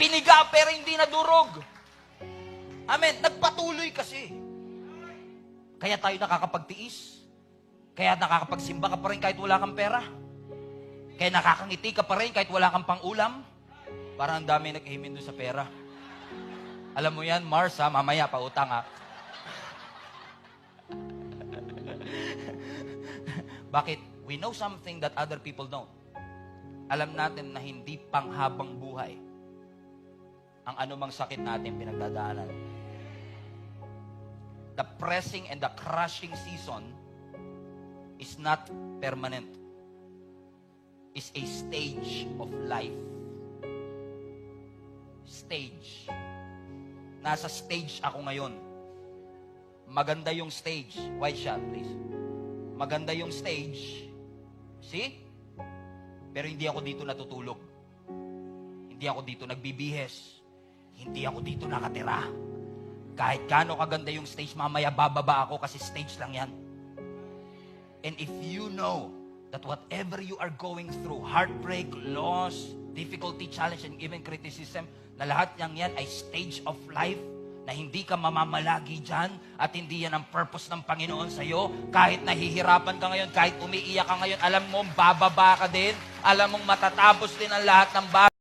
Piniga pero hindi nadurog. Amen. Nagpatuloy kasi. Kaya tayo nakakapagtiis. Kaya nakakapagsimba ka pa rin kahit wala kang pera. Kaya nakakangiti ka pa rin kahit wala kang pang-ulam. Parang ang dami nag-amen doon sa pera. Alam mo yan, Mars, ha? Mamaya, pautang, ha? Bakit? We know something that other people don't. Alam natin na hindi panghabang buhay ang anumang sakit natin pinagdadaanan. The pressing and the crushing season is not permanent. It's a stage of life. Stage. Nasa stage ako ngayon. Maganda yung stage. White shot, please. Maganda yung stage. See? Pero hindi ako dito natutulog. Hindi ako dito nagbibihes. Hindi ako dito nakatira. Kahit gaano kaganda yung stage, mamaya bababa ako kasi stage lang yan. And if you know that whatever you are going through, heartbreak, loss, difficulty, challenge, and even criticism, na lahat niyang yan ay stage of life, na hindi ka mamamalagi dyan at hindi yan ang purpose ng Panginoon sa'yo. Kahit nahihirapan ka ngayon, kahit umiiyak ka ngayon, alam mo, bababa ka din. Alam mong matatapos din ang lahat ng bagay.